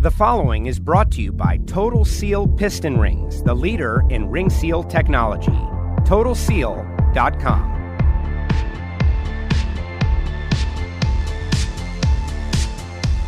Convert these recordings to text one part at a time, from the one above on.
The following is brought to you by Total Seal Piston Rings, the leader in ring seal technology. TotalSeal.com.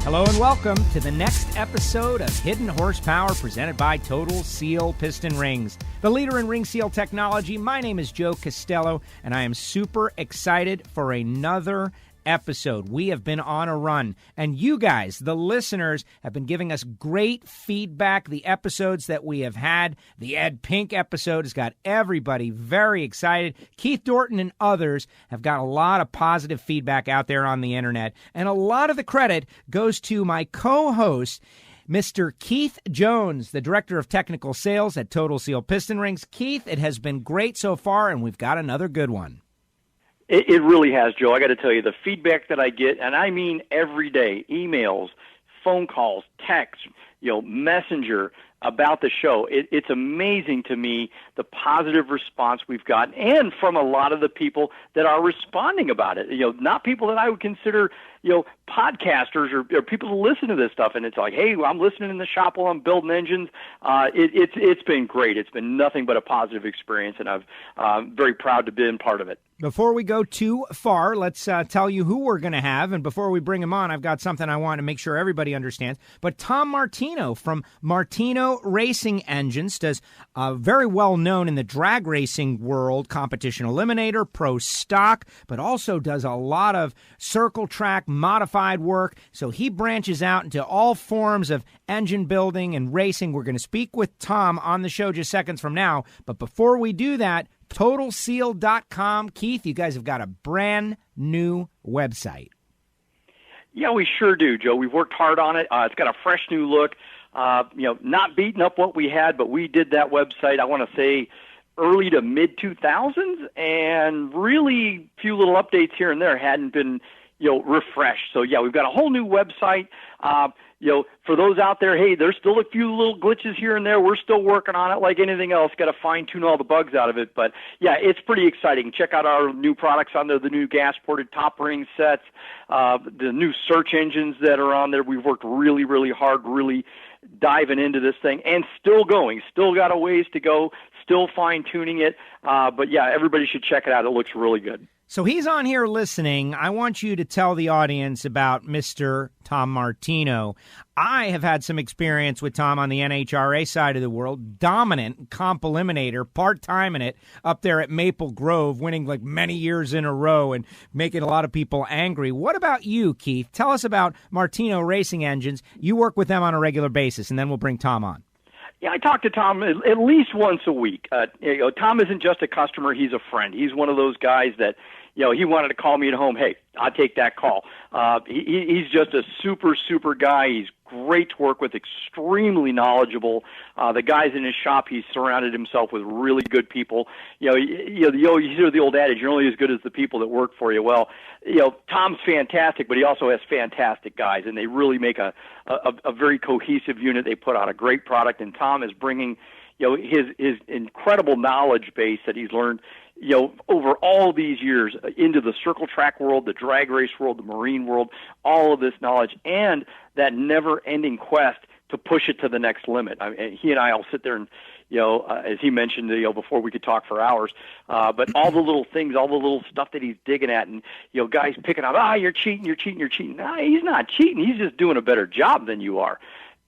Hello and welcome to the next episode of Hidden Horsepower presented by Total Seal Piston Rings, the leader in ring seal technology. My name is Joe Costello, and I am super excited for another episode. We have been on a run, and you guys, the listeners, have been giving us great feedback. The episodes that we have had, the Ed Pink episode has got everybody very excited. Keith Dorton and others have got a lot of positive feedback out there on the internet, and a lot of the credit goes to my co-host, Mr. Keith Jones, the Director of Technical Sales at Total Seal Piston Rings. Keith, it has been great so far, and we've got another good one. It really has, Joe. I got to tell you, the feedback that I get, and I mean every day, emails, phone calls, texts, messenger about the show. It's amazing to me the positive response we've gotten, and from a lot of the people that are responding about it. Not people that I would consider, podcasters or people who listen to this stuff, and it's like, hey, I'm listening in the shop while I'm building engines. It's been great. It's been nothing but a positive experience, and I'm very proud to be part of it. Before we go too far, let's tell you who we're going to have. And before we bring him on, I've got something I want to make sure everybody understands. But Tom Martino from Martino Racing Engines does very well known in the drag racing world, competition eliminator, pro stock, but also does a lot of circle track modified work. So he branches out into all forms of engine building and racing. We're going to speak with Tom on the show just seconds from now. But before we do that, TotalSeal.com. Keith, you guys have got a brand new website. Yeah, we sure do, Joe. We've worked hard on it. It's got a fresh new look. Not beating up what we had, but we did that website, I want to say, early to mid-2000s, and really few little updates here and there hadn't been refreshed. So, yeah, we've got a whole new website. For those out there, hey, there's still a few little glitches here and there. We're still working on it like anything else. Got to fine-tune all the bugs out of it. But, yeah, it's pretty exciting. Check out our new products on there, the new gas-ported top ring sets, the new search engines that are on there. We've worked really, really hard, really diving into this thing, and still going. Still got a ways to go, still fine-tuning it. But, yeah, everybody should check it out. It looks really good. So he's on here listening. I want you to tell the audience about Mr. Tom Martino. I have had some experience with Tom on the NHRA side of the world. Dominant comp eliminator, part-time in it, up there at Maple Grove, winning like many years in a row and making a lot of people angry. What about you, Keith? Tell us about Martino Racing Engines. You work with them on a regular basis, and then we'll bring Tom on. Yeah, I talk to Tom at least once a week. Tom isn't just a customer; he's a friend. He's one of those guys that, he wanted to call me at home. Hey, I'll take that call. He's just a super, super guy. He's great to work with, extremely knowledgeable. The guys in his shop, he's surrounded himself with really good people. You hear the old adage, you're only as good as the people that work for you. Well, Tom's fantastic, but he also has fantastic guys, and they really make a very cohesive unit. They put out a great product, and Tom is bringing his incredible knowledge base that he's learned over all these years into the circle track world, the drag race world, the marine world, all of this knowledge, and that never-ending quest to push it to the next limit. I mean, he and I will sit there and, as he mentioned, before we could talk for hours, but all the little things, all the little stuff that he's digging at, and, guys picking up, you're cheating. No, he's not cheating. He's just doing a better job than you are.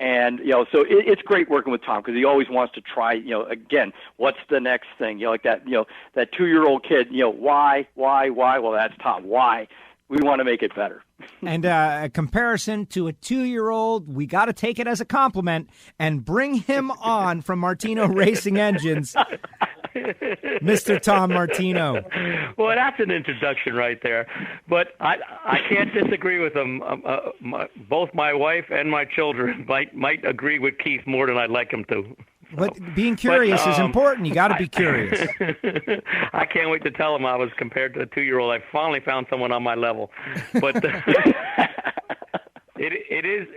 And, so it's great working with Tom because he always wants to try, again, what's the next thing? Like that, that 2-year-old kid, why? Well, that's Tom. Why? We want to make it better. And a comparison to a 2-year-old, we got to take it as a compliment and bring him on from Martino Racing Engines, Mr. Tom Martino. Well, that's an introduction right there. But I can't disagree with him. Both my wife and my children might agree with Keith more than I'd like him to. But being curious is important. You got to be curious. I can't wait to tell him I was compared to a 2-year-old. I finally found someone on my level. But it is,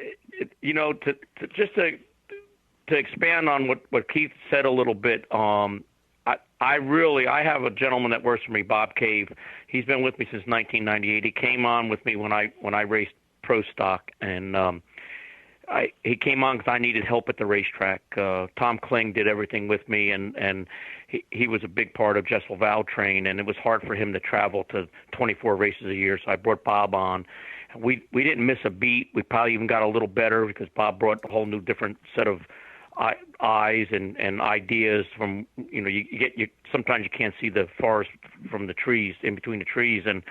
to expand on what Keith said a little bit. I have a gentleman that works for me, Bob Cave. He's been with me since 1998. He came on with me when I raced pro stock, and he came on because I needed help at the racetrack. Tom Kling did everything with me, and he was a big part of Jessel Valtrain, and it was hard for him to travel to 24 races a year, so I brought Bob on. We didn't miss a beat. We probably even got a little better because Bob brought a whole new different set of eyes and ideas from, you sometimes you can't see the forest from the trees, in between the trees. And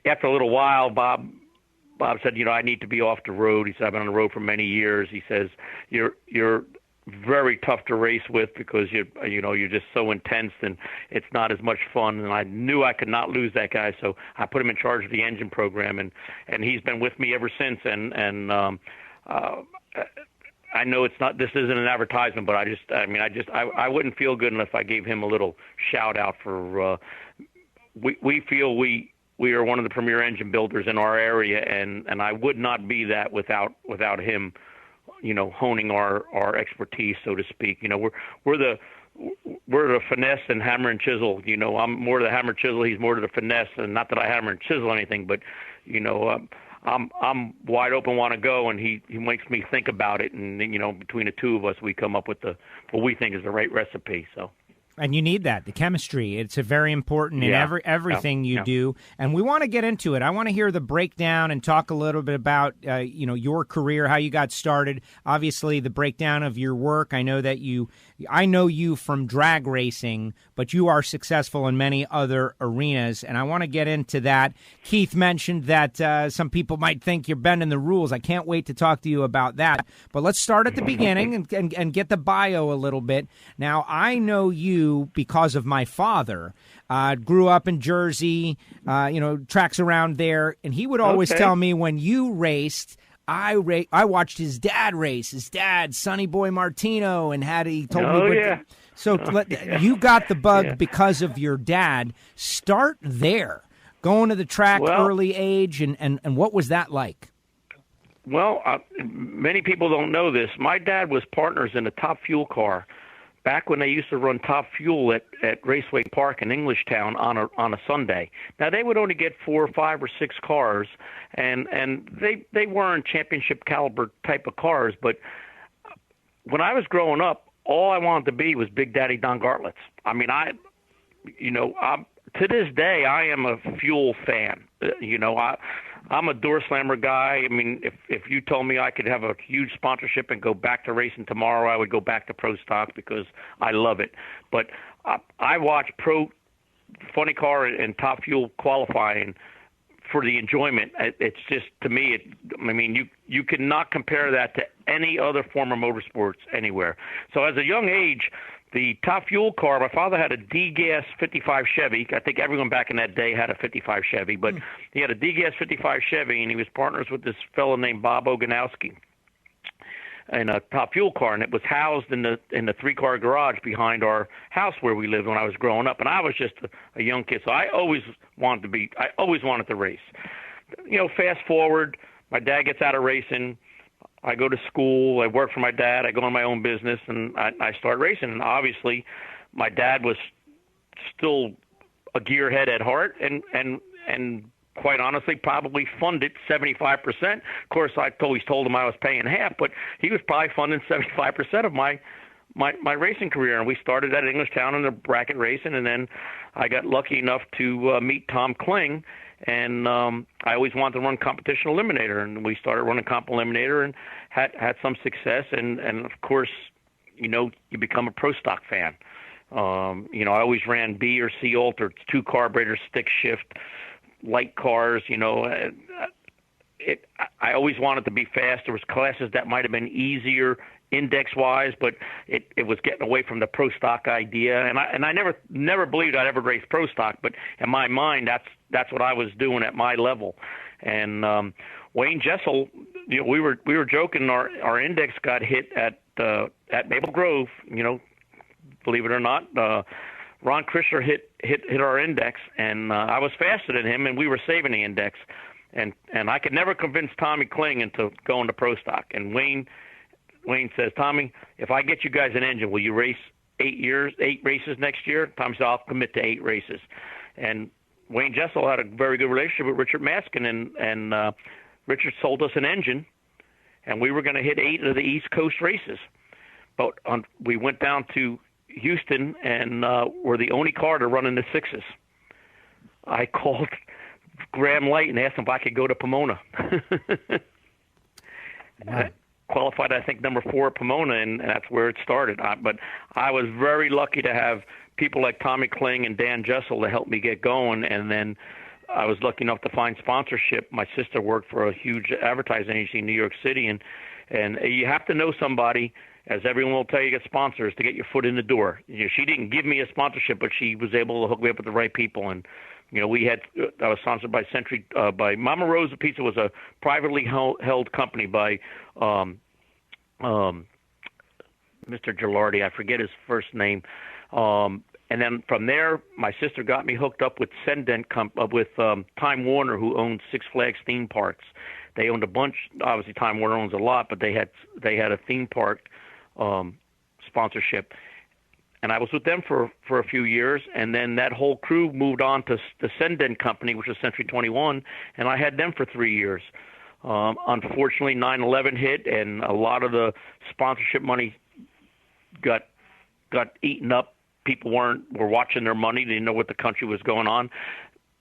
after a little while, Bob said, I need to be off the road. He said, I've been on the road for many years. He says, you're very tough to race with because you're just so intense and it's not as much fun. And I knew I could not lose that guy, so I put him in charge of the engine program, and he's been with me ever since. And I know this isn't an advertisement, but I wouldn't feel good enough if I gave him a little shout out for. We feel we are one of the premier engine builders in our area, and I would not be that without him, honing our expertise, so to speak. We're the finesse and hammer and chisel. I'm more to the hammer chisel. He's more to the finesse, and not that I hammer and chisel anything, but I'm wide open, want to go, and he makes me think about it, and between the two of us, we come up with what we think is the right recipe. So. And you need that, the chemistry. It's a very important in everything you do. And we want to get into it. I want to hear the breakdown and talk a little bit about, your career, how you got started. Obviously, the breakdown of your work. I know you from drag racing, but you are successful in many other arenas. And I want to get into that. Keith mentioned that some people might think you're bending the rules. I can't wait to talk to you about that. But let's start at the beginning and get the bio a little bit. Now, I know you because of my father. Grew up in Jersey, tracks around there, and he would always tell me when you raced, I watched his dad race. His dad, Sonny Boy Martino, and he told me. So you got the bug because of your dad. Start there, going to the track early age, and what was that like? Well, many people don't know this. My dad was partners in a Top Fuel car back when they used to run Top Fuel at Raceway Park in Englishtown on a Sunday. Now, they would only get 4 or 5 or 6 cars, and they weren't championship caliber type of cars. But when I was growing up, all I wanted to be was Big Daddy Don Gartlitz. I mean, to this day, I am a Fuel fan. I'm a door slammer guy. I mean, if you told me I could have a huge sponsorship and go back to racing tomorrow, I would go back to Pro Stock because I love it. But I watch Pro Funny Car and Top Fuel qualifying for the enjoyment. It's just, to me, you cannot compare that to any other form of motorsports anywhere. So as a young age, the Top Fuel car, my father had a D-Gas 55 Chevy. I think everyone back in that day had a 55 Chevy, but he had a D-Gas 55 Chevy, and he was partners with this fellow named Bob Oganowski in a Top Fuel car, and it was housed in the 3-car garage behind our house where we lived when I was growing up. And I was just a young kid, so I always wanted to race. Fast forward, my dad gets out of racing. I go to school, I work for my dad, I go on my own business, and I start racing. And obviously, my dad was still a gearhead at heart, and quite honestly, probably funded 75%. Of course, I always told him I was paying half, but he was probably funding 75% of my racing career. And we started at Englishtown in the bracket racing, and then I got lucky enough to meet Tom Kling. And I always wanted to run competition eliminator, and we started running comp eliminator and had some success. And of course, you become a Pro Stock fan. I always ran B or C altered, 2 carburetor, stick shift, light cars. I always wanted to be fast. There was classes that might have been easier index-wise, but it was getting away from the Pro Stock idea. And I never believed I'd ever race Pro Stock, but in my mind, that's what I was doing at my level. And Wayne Jessel, we were joking. Our index got hit at Maple Grove. Believe it or not, Ron Krischer hit our index, and I was faster than him, and we were saving the index. And I could never convince Tommy Kling into going to Pro Stock. And Wayne says, Tommy, if I get you guys an engine, will you race 8 races next year? Tommy said, I'll commit to 8 races. And Wayne Jessel had a very good relationship with Richard Maskin, and Richard sold us an engine and we were going to hit 8 of the East Coast races. But we went down to Houston and were the only car to run in the 6s. I called Graham Light and asked him if I could go to Pomona. I qualified, I think, number 4 at Pomona, and that's where it started. But I was very lucky to have people like Tommy Kling and Dan Jessel to help me get going, and then I was lucky enough to find sponsorship. My sister worked for a huge advertising agency in New York City, and you have to know somebody, as everyone will tell you, get sponsors to get your foot in the door. She didn't give me a sponsorship, but she was able to hook me up with the right people. And I was sponsored by Century, by Mama Rosa Pizza was a privately held company by Mr. Gilardi. I forget his first name. And then from there, my sister got me hooked up with with Time Warner, who owned Six Flags theme parks. They owned a bunch. Obviously, Time Warner owns a lot, but they had a theme park sponsorship. And I was with them for a few years, and then that whole crew moved on to the Senden Company, which was Century 21, and I had them for 3 years. Unfortunately, 9/11 hit, and a lot of the sponsorship money got eaten up. People were watching their money. They didn't know what the country was going on,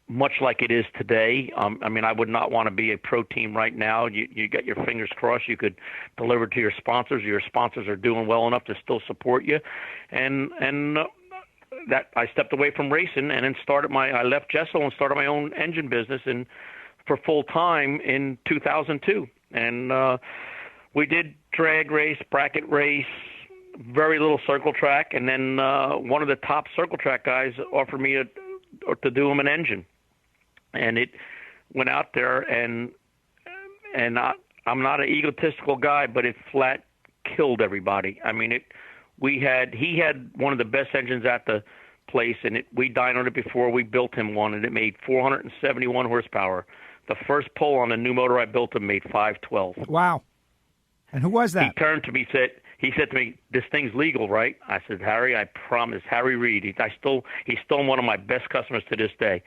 much like it is today. I would not want to be a pro team right now. You got your fingers crossed. You could deliver to your sponsors. Your sponsors are doing well enough to still support you. And that I stepped away from racing and then I left Jessel and started my own engine business for full time in 2002. And we did drag race, bracket race, very little circle track, and then one of the top circle track guys offered me to do him an engine, and it went out there, and I'm not an egotistical guy, but it flat killed everybody. I mean, he had one of the best engines at the place, and we dynoed it before we built him one, and it made 471 horsepower. The first pole on the new motor I built him made 512. Wow. And who was that? He turned to me, he said to me, "This thing's legal, right?" I said, "Harry, I promise." Harry Reid. He's still one of my best customers to this day.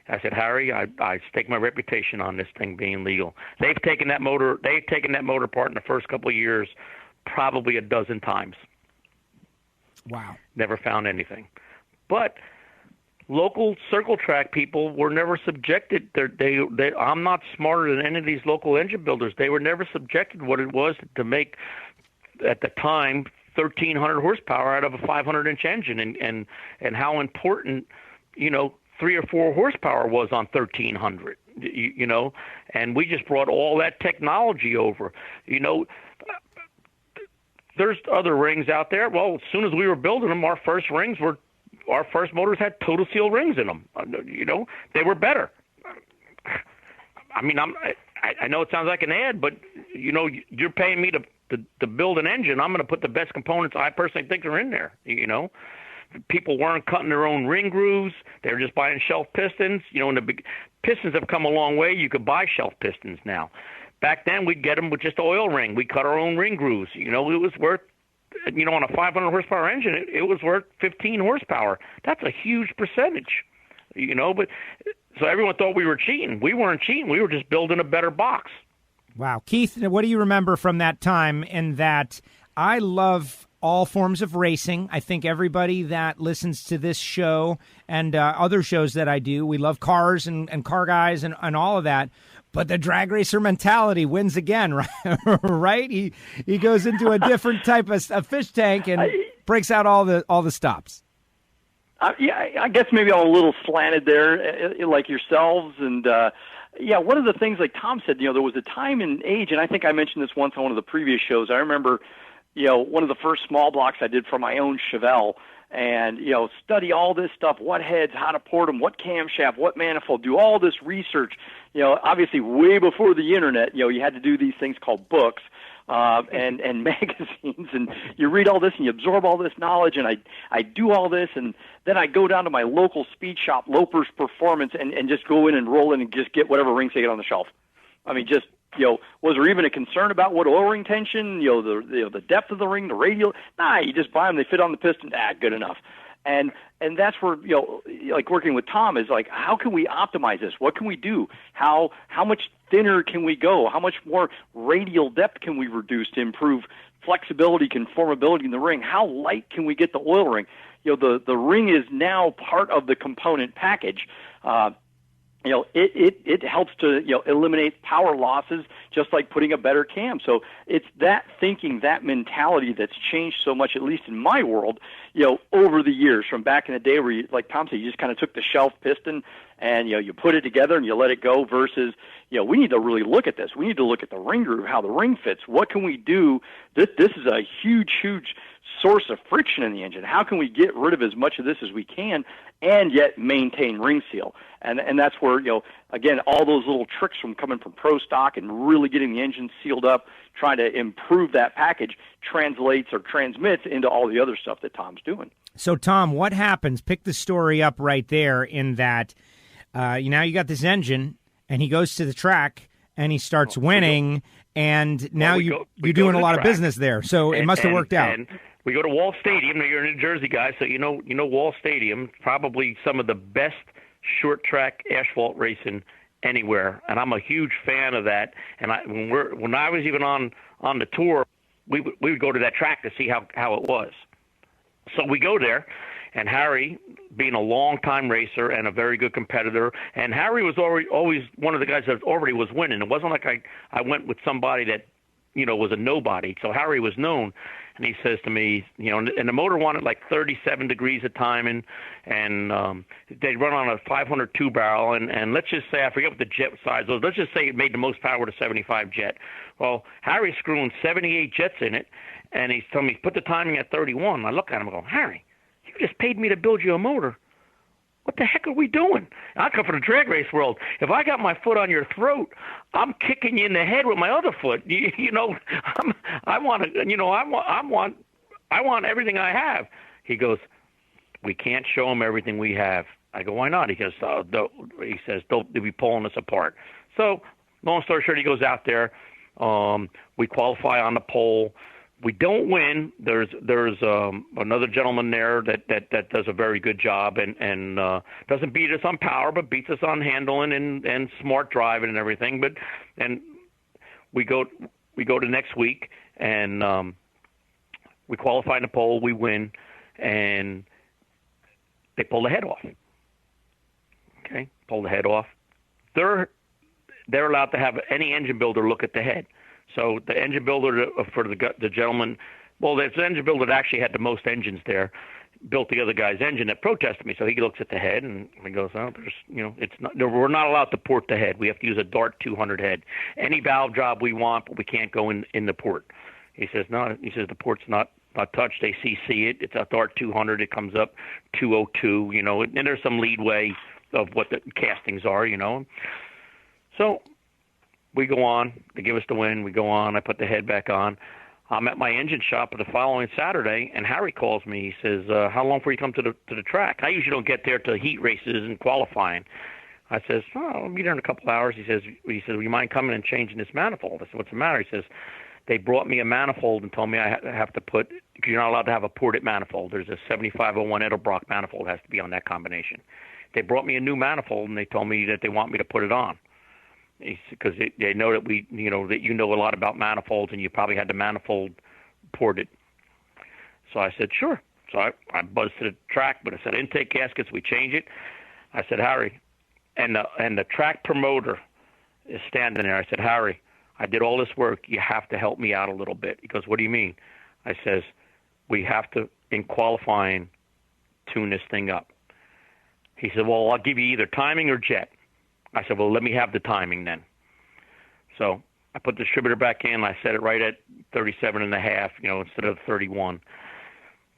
I said, "Harry, I stake my reputation on this thing being legal." They've taken that motor apart in the first couple of years, probably a dozen times. Wow. Never found anything. But local circle track people were never subjected. I'm not smarter than any of these local engine builders. They were never subjected to what it was to make, at the time, 1,300 horsepower out of a 500-inch engine, and how important, 3 or 4 horsepower was on 1,300, and we just brought all that technology over. There's other rings out there. Well, as soon as we were building them, our first motors had total seal rings in them. They were better. I mean, I know it sounds like an ad, but you're paying me to build an engine. I'm going to put the best components I personally think are in there. People weren't cutting their own ring grooves. They were just buying shelf pistons. And the big pistons have come a long way. You could buy shelf pistons now. Back then, we'd get them with just oil ring. We cut our own ring grooves. It was worth, on a 500 horsepower engine, it was worth 15 horsepower. That's a huge percentage, But so everyone thought we were cheating. We weren't cheating. We were just building a better box. Wow. Keith, what do you remember from that time? In that, I love all forms of racing. I think everybody that listens to this show and other shows that I do, we love cars and car guys and all of that. But the drag racer mentality wins again, right? He goes into a different type of a fish tank and breaks out all the stops. I guess maybe I'm a little slanted there, like yourselves. And, one of the things, like Tom said, there was a time and age, and I think I mentioned this once on one of the previous shows. I remember, one of the first small blocks I did for my own Chevelle, and, study all this stuff, what heads, how to port them, what camshaft, what manifold, do all this research. Obviously way before the internet, you had to do these things called books. And magazines, and you read all this and you absorb all this knowledge, and I do all this, and then I go down to my local speed shop, Loper's Performance, and just go in and roll in and just get whatever rings they get on the shelf. I mean, just, was there even a concern about what oil ring tension, the depth of the ring, the radial? Nah, you just buy them, they fit on the piston, good enough. And that's where, like working with Tom is like, how can we optimize this? What can we do? How much thinner can we go? How much more radial depth can we reduce to improve flexibility, conformability in the ring? How light can we get the oil ring? The ring is now part of the component package. It helps to, eliminate power losses, just like putting a better cam. So it's that thinking, that mentality that's changed so much, at least in my world, over the years, from back in the day where, like Tom said, you just kind of took the shelf piston and, you put it together and you let it go, versus, we need to really look at this. We need to look at the ring groove, how the ring fits. What can we do? This is a huge, huge source of friction in the engine. How can we get rid of as much of this as we can and yet maintain ring seal? And that's where, again, all those little tricks from coming from pro stock and really getting the engine sealed up, trying to improve that package, translates or transmits into all the other stuff that Tom's doing. So, Tom, what happens? Pick the story up right there in that now you got this engine, and he goes to the track, and he starts winning, and now you're doing a lot of business there. So it must have worked out. And we go to Wall Stadium. You're a New Jersey guy, so you know Wall Stadium, probably some of the best short track asphalt racing anywhere, and I'm a huge fan of that. And when I was even on the tour, we would go to that track to see how it was. So we go there, and Harry, being a long-time racer and a very good competitor, and Harry was always one of the guys that already was winning. It wasn't like I went with somebody that, was a nobody. So Harry was known, and he says to me, and the motor wanted like 37 degrees of timing, and they run on a 502 barrel, and let's just say, I forget what the jet size was, let's just say it made the most power to 75 jet. Well, Harry's screwing 78 jets in it, and he's telling me, put the timing at 31. I look at him and go, Harry, you just paid me to build you a motor. What the heck are we doing? I come from the drag race world. If I got my foot on your throat, I'm kicking you in the head with my other foot. I want everything I have. He goes, we can't show him everything we have. I go, why not? He goes, he says, they'll be pulling us apart. So, long story short, he goes out there. We qualify on the pole. We don't win. There's another gentleman there that does a very good job and doesn't beat us on power, but beats us on handling and smart driving and everything. And we go to next week, and we qualify in the pole. We win, and they pull the head off. Okay, pull the head off. They're allowed to have any engine builder look at the head. So the engine builder for the gentleman, well, there's an engine builder that actually had the most engines there, built the other guy's engine that protested me. So he looks at the head and he goes, oh, it's not, we're not allowed to port the head. We have to use a Dart 200 head. Any valve job we want, but we can't go in the port. He says, no, the port's not touched. They CC it. It's a Dart 200. It comes up 202, and there's some leadway of what the castings are, So we go on. They give us the win. We go on. I put the head back on. I'm at my engine shop the following Saturday, and Harry calls me. He says, how long before you come to the track? I usually don't get there till heat races and qualifying. I says, I'll be there in a couple of hours. He says, will you mind coming and changing this manifold? I said, what's the matter? He says, they brought me a manifold and told me I have to put, because you're not allowed to have a ported manifold. There's a 7501 Edelbrock manifold has to be on that combination. They brought me a new manifold, and they told me that they want me to put it on. Because they know that that you know a lot about manifolds, and you probably had the manifold ported. So I said, sure. So I buzzed to the track, but I said, intake gaskets, we change it. I said, Harry, and the track promoter is standing there. I said, Harry, I did all this work. You have to help me out a little bit. He goes, what do you mean? I says, we have to, in qualifying, tune this thing up. He said, well, I'll give you either timing or jet. I said, well, let me have the timing then. So I put the distributor back in. I set it right at 37.5, instead of 31.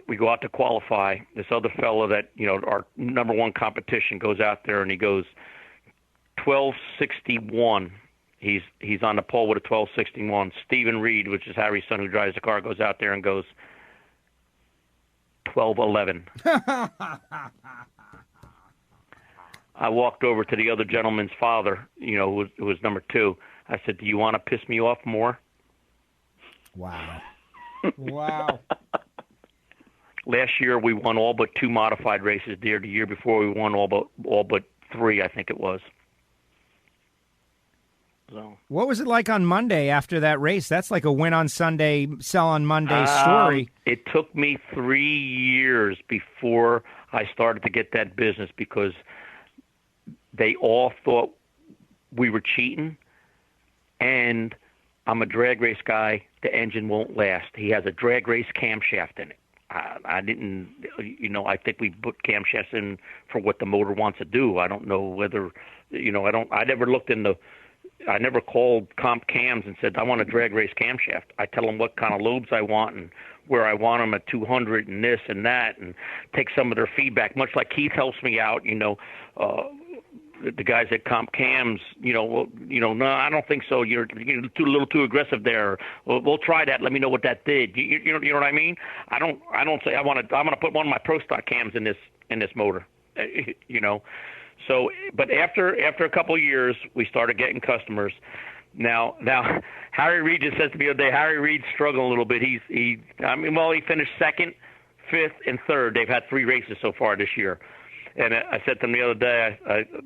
We go out to qualify. This other fellow that, our number one competition goes out there, and he goes 1261. He's on the pole with a 1261. Stephen Reed, which is Harry's son who drives the car, goes out there and goes 1211. I walked over to the other gentleman's father, who was number 2. I said, do you want to piss me off more? Wow. Wow. Last year we won all but 2 modified races. The year before we won all but 3, I think it was. So, what was it like on Monday after that race? That's like a win on Sunday, sell on Monday story. It took me 3 years before I started to get that business because they all thought we were cheating, and I'm a drag race guy. The engine won't last. He has a drag race camshaft in it. I didn't, I think we put camshafts in for what the motor wants to do. I don't know whether, I never called Comp Cams and said, I want a drag race camshaft. I tell them what kind of lobes I want and where I want them at 200 and this and that, and take some of their feedback, much like Keith helps me out, the guys at Comp Cams, no, I don't think so. You're a little too aggressive there. We'll try that. Let me know what that did. You know what I mean? I don't say I'm going to put one of my Pro Stock cams in this motor. So, but after a couple of years, we started getting customers. Now, Harry Reid just says to me the other day, Harry Reid's struggling a little bit. He finished second, fifth, and third. They've had 3 races so far this year. And I said to him the other day,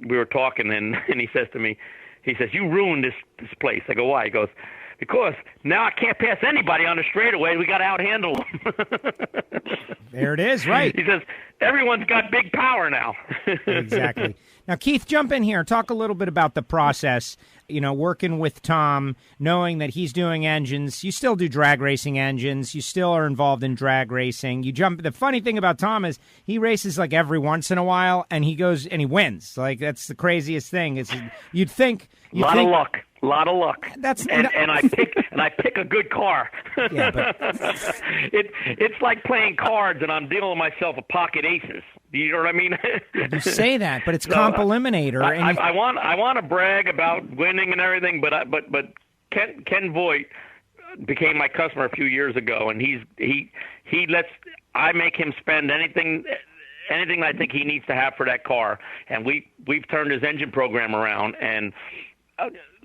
we were talking, and he says to me, you ruined this place. I go, why? He goes, because now I can't pass anybody on the straightaway. We got to outhandle them. There it is, right. He says, everyone's got big power now. Exactly. Now, Keith, jump in here. Talk a little bit about the process, working with Tom, knowing that he's doing engines. You still do drag racing engines. You still are involved in drag racing. The funny thing about Tom is he races like every once in a while, and he goes and he wins. Like, that's the craziest thing. You'd think. A lot of luck. A lot of luck. And I pick a good car. Yeah, but it's like playing cards, and I'm dealing myself a pocket aces. You know what I mean? You say that, but it's Comp Eliminator. I want to brag about winning and everything, but Ken Voigt became my customer a few years ago, and I make him spend anything I think he needs to have for that car, and we've turned his engine program around, and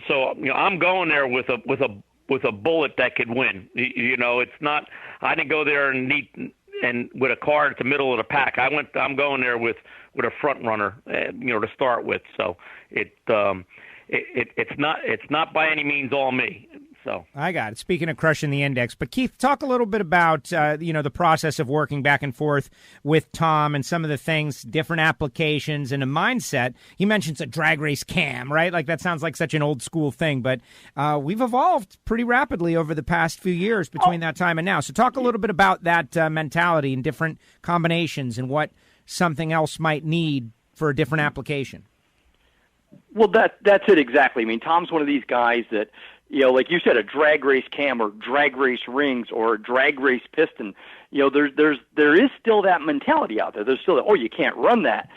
so I'm going there with a bullet that could win. It's not. I didn't go there and with a car at the middle of the pack. I'm going there with a front runner, to start with. So it's not by any means all me. So I got it. Speaking of crushing the index, but Keith, talk a little bit about the process of working back and forth with Tom and some of the things, different applications and a mindset. He mentions a drag race cam, right? Like that sounds like such an old school thing, but we've evolved pretty rapidly over the past few years between that time and now. So talk a little bit about that mentality and different combinations and what something else might need for a different application. Well, that's it exactly. I mean, Tom's one of these guys that, like you said, a drag race cam or drag race rings or a drag race piston. There is still that mentality out there. There's still you can't run that,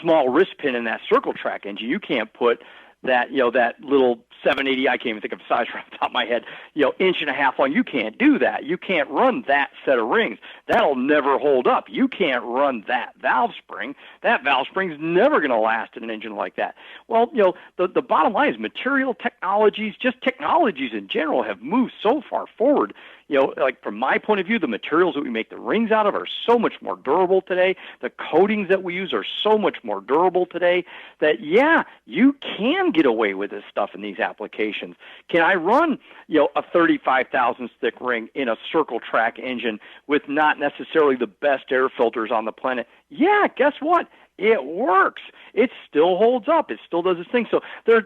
small wrist pin in that circle track engine. You can't put that, that little 780, I can't even think of a size right off the top of my head, 1.5 inches long. You can't do that. You can't run that set of rings. That'll never hold up. You can't run that valve spring. That valve spring's never going to last in an engine like that. Well, the bottom line is material technologies, just technologies in general, have moved so far forward. Like from my point of view, the materials that we make the rings out of are so much more durable today. The coatings that we use are so much more durable today that, you can get away with this stuff in these applications. Can I run, a 35,000 stick ring in a circle track engine with not necessarily the best air filters on the planet? Yeah, guess what? It works. It still holds up. It still does its thing. So there's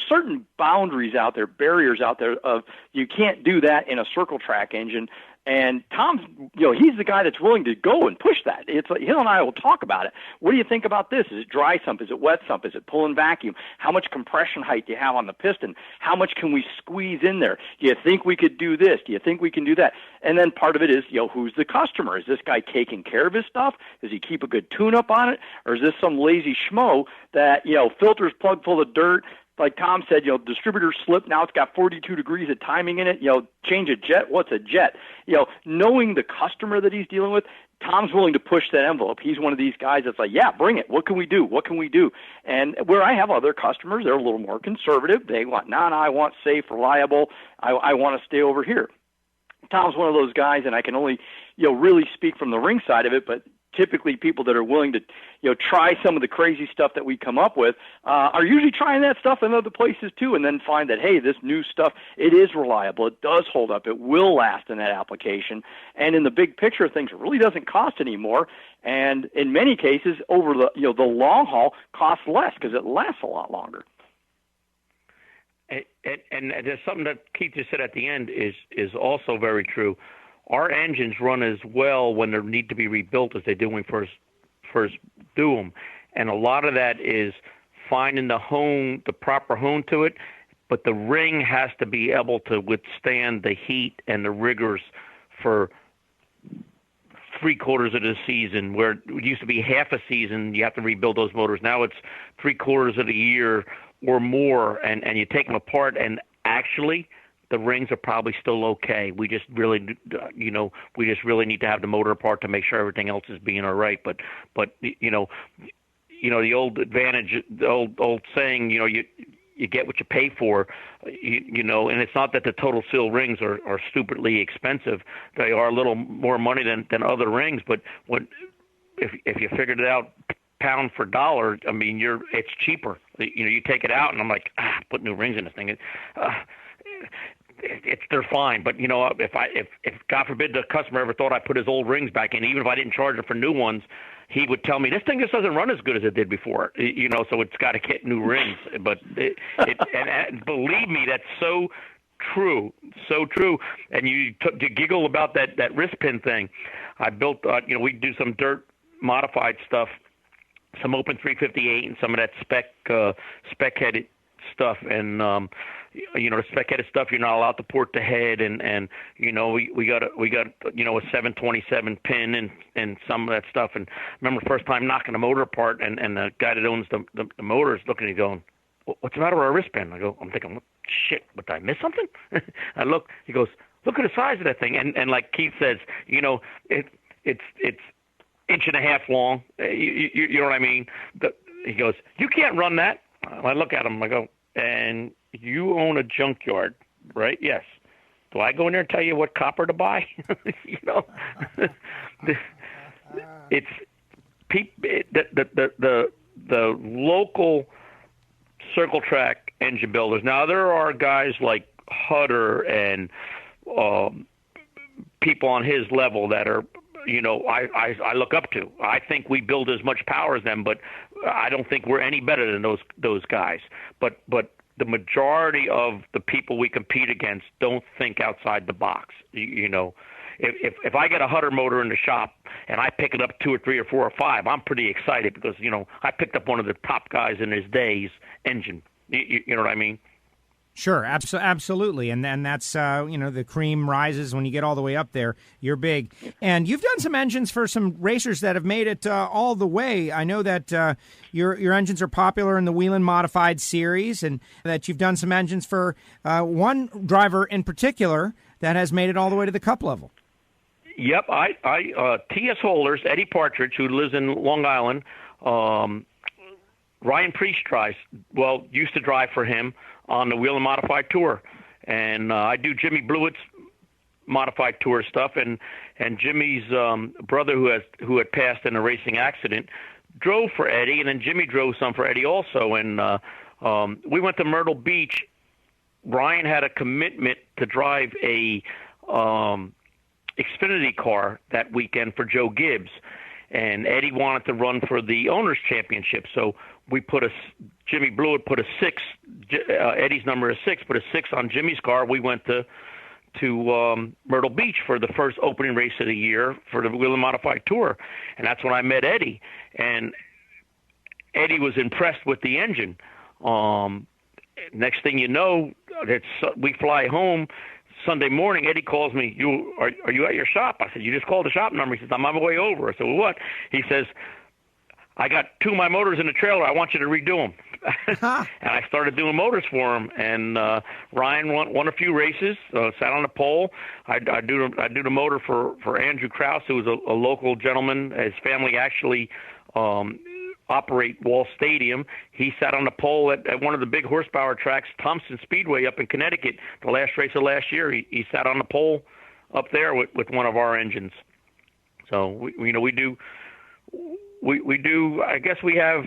certain boundaries out there, barriers out there of you can't do that in a circle track engine. And Tom's, he's the guy that's willing to go and push that. It's like, he and I will talk about it. What do you think about this? Is it dry sump? Is it wet sump? Is it pull and vacuum? How much compression height do you have on the piston? How much can we squeeze in there? Do you think we could do this? Do you think we can do that? And then part of it is, who's the customer? Is this guy taking care of his stuff? Does he keep a good tune-up on it? Or is this some lazy schmo that, filters plugged full of dirt? Like Tom said, distributor slip, now it's got 42 degrees of timing in it. Change a jet. What's a jet? Knowing the customer that he's dealing with, Tom's willing to push that envelope. He's one of these guys that's like, yeah, bring it. What can we do? What can we do? And where I have other customers, they're a little more conservative. They want, no, I want safe, reliable. I want to stay over here. Tom's one of those guys, and I can only, really speak from the ring side of it, but typically people that are willing to, try some of the crazy stuff that we come up with, are usually trying that stuff in other places too, and then find that, hey, this new stuff, it is reliable, it does hold up, it will last in that application, and in the big picture of things, it really doesn't cost anymore, and in many cases, over the long haul, costs less because it lasts a lot longer. And there's something that Keith just said at the end is also very true. Our engines run as well when they need to be rebuilt as they do when we first do them. And a lot of that is finding the proper hone to it, but the ring has to be able to withstand the heat and the rigors for 3/4 of the season, where it used to be half a season, you have to rebuild those motors. Now it's 3/4 of the year or more, and you take them apart, and actually the rings are probably still okay. We just really, need to have the motor apart to make sure everything else is being all right. But the old advantage, the old saying, you get what you pay for, and it's not that the total seal rings are stupidly expensive. They are a little more money than other rings, but if you figured it out pound for dollar, I mean, it's cheaper. You take it out, and I'm like, put new rings in this thing. They're fine, but if God forbid the customer ever thought I put his old rings back in, even if I didn't charge him for new ones, he would tell me this thing just doesn't run as good as it did before. So it's got to get new rings. But and believe me, that's so true. And you giggle about that wrist pin thing. I built, we do some dirt modified stuff, some open 358 and some of that spec headed stuff, and the spec-headed stuff, you're not allowed to port the head, and we got a 727 pin and some of that stuff. And I remember the first time knocking the motor apart, and the guy that owns the motor is looking at me going, "What's the matter with our wrist pin?" I'm thinking, shit, did I miss something? I look, he goes, "Look at the size of that thing," and like Keith says, it's 1.5 inches long. You know what I mean? He goes, "You can't run that." I look at him, I go, "And you own a junkyard, right?" "Yes." "Do I go in there and tell you what copper to buy?" It's the local circle track engine builders. Now there are guys like Hutter and people on his level that are, I look up to. I think we build as much power as them, but I don't think we're any better than those guys. But the majority of the people we compete against don't think outside the box. If I get a Hutter motor in the shop and I pick it up 2 or 3 or 4 or 5, I'm pretty excited because I picked up one of the top guys in his day's engine. You know what I mean? Sure, absolutely, and that's the cream rises when you get all the way up there. You're big, and you've done some engines for some racers that have made it all the way. I know that your engines are popular in the Whelen Modified series, and that you've done some engines for one driver in particular that has made it all the way to the Cup level. Yep, I T.S. Holders, Eddie Partridge, who lives in Long Island. Ryan Priest used to drive for him on the Whelen Modified Tour, and I do Jimmy Blewett's Modified Tour stuff, and Jimmy's brother, who had passed in a racing accident, drove for Eddie, and then Jimmy drove some for Eddie also, and we went to Myrtle Beach. Ryan had a commitment to drive a Xfinity car that weekend for Joe Gibbs, and Eddie wanted to run for the Owners' Championship, so we Jimmy Blewett put a 6, Eddie's number is 6, put a 6 on Jimmy's car. We went to Myrtle Beach for the first opening race of the year for the Whelen Modified Tour, and that's when I met Eddie, and Eddie was impressed with the engine. Next thing you know, we fly home. Sunday morning, Eddie calls me. Are you at your shop? I said, "You just called the shop number." He says, "I'm on my way over." I said, "Well, what?" He says, "I got 2 of my motors in the trailer. I want you to redo them." And I started doing motors for him. And Ryan won a few races, sat on the pole. I do the motor for Andrew Krause, who was a local gentleman. His family actually operate Wall Stadium. He sat on the pole at one of the big horsepower tracks, Thompson Speedway up in Connecticut. The last race of last year, he sat on the pole up there with one of our engines. So we do we do. I guess we have.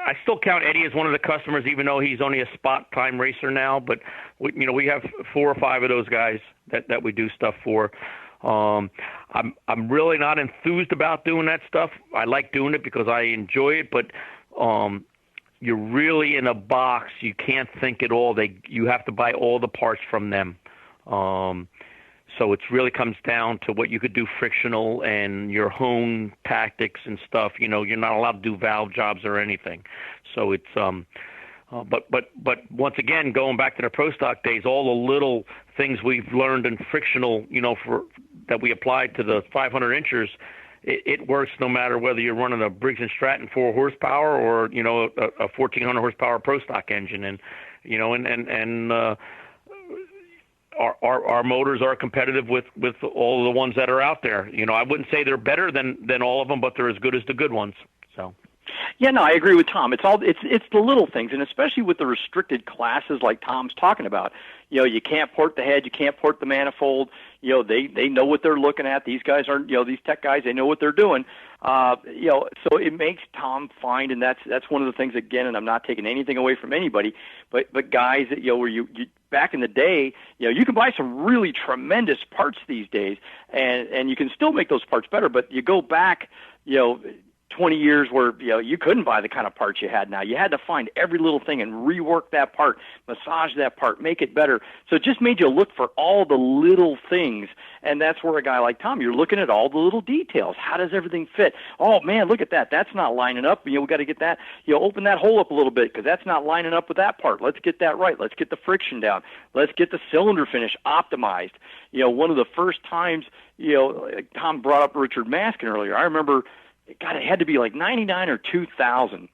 I still count Eddie as one of the customers, even though he's only a spot time racer now. But we have 4 or 5 of those guys that we do stuff for. I'm really not enthused about doing that stuff. I like doing it because I enjoy it, but you're really in a box. You can't think at all. You have to buy all the parts from them. So it really comes down to what you could do frictional and your hone tactics and stuff. You're not allowed to do valve jobs or anything. So it's but once again, going back to the Pro Stock days, all the little things we've learned in frictional, that we applied to the 500 inchers, it works no matter whether you're running a Briggs & Stratton 4 horsepower or a 1400 horsepower Pro Stock engine, and our motors are competitive with all the ones that are out there. I wouldn't say they're better than all of them, but they're as good as the good ones. So. Yeah, no, I agree with Tom. It's the little things, and especially with the restricted classes like Tom's talking about. You can't port the head, you can't port the manifold. They know what they're looking at. These guys aren't, these tech guys, they know what they're doing. So it makes Tom find, and that's one of the things again. And I'm not taking anything away from anybody, but guys that where you back in the day, you can buy some really tremendous parts these days, and you can still make those parts better. But you go back, 20 years where you couldn't buy the kind of parts you had now. You had to find every little thing and rework that part, massage that part, make it better. So it just made you look for all the little things, and that's where a guy like Tom, you're looking at all the little details. How does everything fit? Oh man, look at that. That's not lining up. We got to get that. Open that hole up a little bit because that's not lining up with that part. Let's get that right. Let's get the friction down. Let's get the cylinder finish optimized. One of the first times, Tom brought up Richard Maskin earlier. I remember. God, it had to be like 99 or 2000.